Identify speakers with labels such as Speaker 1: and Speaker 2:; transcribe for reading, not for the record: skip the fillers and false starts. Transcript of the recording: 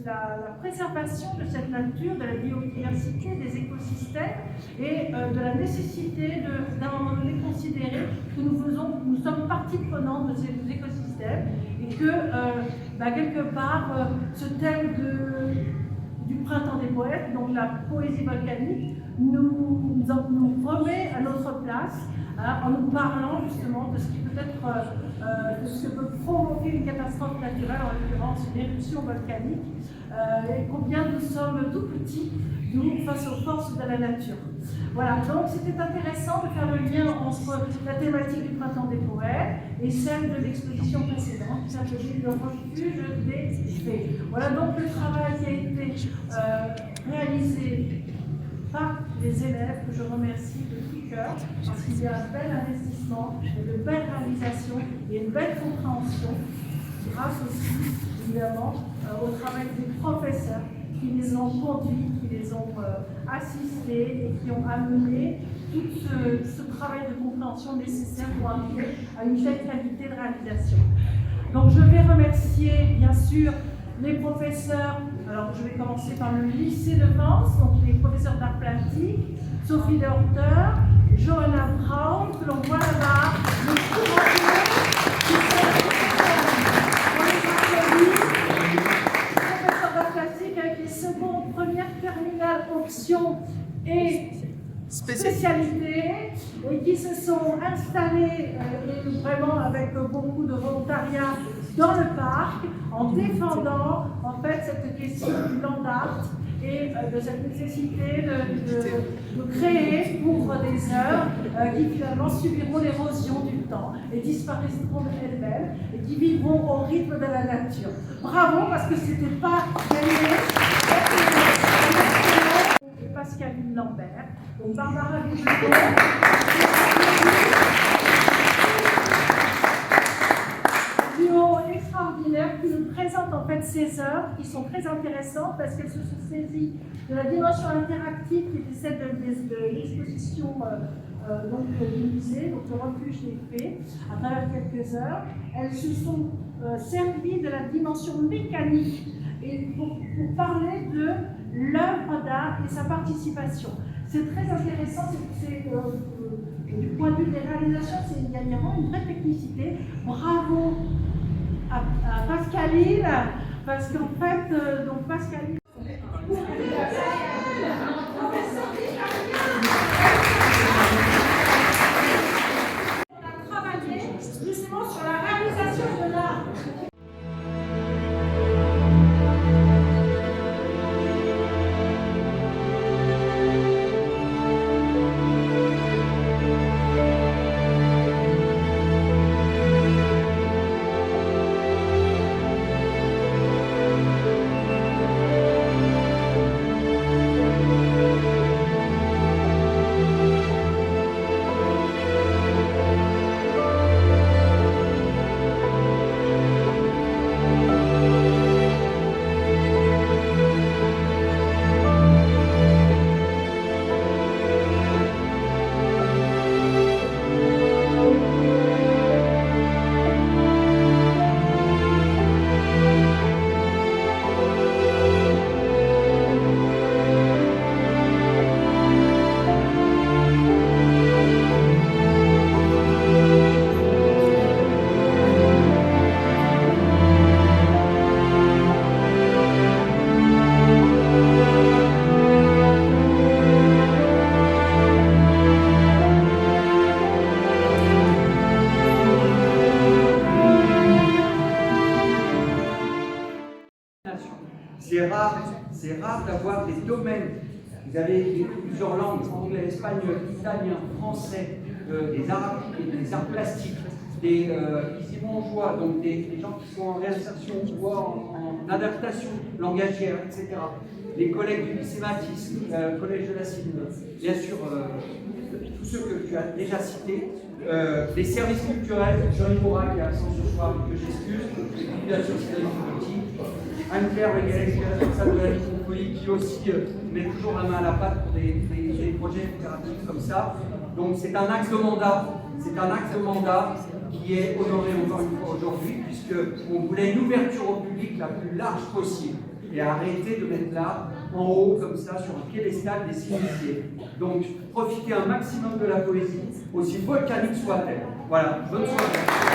Speaker 1: La préservation de cette nature, de la biodiversité, des écosystèmes et de la nécessité d'un moment donné considérer que nous sommes partie prenante de ces écosystèmes et que quelque part ce thème du printemps des poètes, donc la poésie volcanique, nous remet à notre place en nous parlant justement de ce qui peut être, de ce que peut provoquer une catastrophe naturelle, en l'occurrence une éruption volcanique, et combien nous sommes tout petits, nous, face aux forces de la nature. Voilà, donc c'était intéressant de faire le lien entre la thématique du printemps des poètes et celle de l'exposition précédente qui s'appelait le refuge des fées. Voilà donc le travail qui a été réalisé par les élèves que je remercie de tout cœur parce qu'il y a un bel investissement, de belles réalisations et une belle compréhension grâce aussi évidemment au travail des professeurs qui les ont conduits, qui les ont assistés et qui ont amené tout ce travail de compréhension nécessaire pour arriver à une telle qualité de réalisation. Donc je vais remercier bien sûr les professeurs. Alors je vais commencer par le lycée de Vence, donc les professeurs d'art plastique, Sophie Lehorter, Johanna Braun, que l'on voit là-bas, le professeur d'art plastique avec les secondes, premières, terminales, options et spécialités, et qui se sont installés vraiment avec beaucoup de volontariat dans le parc, en défendant en fait cette question du land art et de cette nécessité de créer pour des œuvres qui finalement subiront l'érosion du temps et disparaîtront d'elles-mêmes et qui vivront au rythme de la nature. Bravo, parce que c'était pas gagné. Pascaline Lambert, donc Barbara Guillaume, duo extraordinaire qui nous présente en fait ces œuvres qui sont très intéressantes parce qu'elles se sont saisies de la dimension interactive qui était celle de l'exposition du musée, donc le refuge des fées, à travers quelques heures. Elles se sont servies de la dimension mécanique et pour parler de l'œuvre d'art et sa participation. C'est très intéressant, du point de vue des réalisations, il y a vraiment une vraie technicité. Bravo à Pascaline, parce qu'en fait, donc Pascaline... On a travaillé justement sur la réalisation de l'art.
Speaker 2: C'est rare d'avoir des domaines. Vous avez plusieurs langues, anglais, espagnol, italien, français, des arts plastiques, des isimonjois, donc des gens qui sont en réinsertion ou en adaptation langagière, etc. Les collègues du lycée Matisse, collège de la Cine, bien sûr, tous ceux que tu as déjà cités, les services culturels, Jean-Yves Morat qui est absent ce soir, que j'excuse, et bien sûr Cédric Petit, Anne-Claire Legalès, qui est responsable de la microfolie, qui aussi met toujours la main à la pâte pour des projets coopératifs comme ça. Donc c'est un axe de mandat, qui est honoré encore une fois aujourd'hui, puisqu'on voulait une ouverture au public la plus large possible et arrêter de mettre là, en haut, comme ça, sur un piédestal des initiés. Donc profitez un maximum de la poésie, aussi volcanique soit-elle. Voilà, bonne soirée.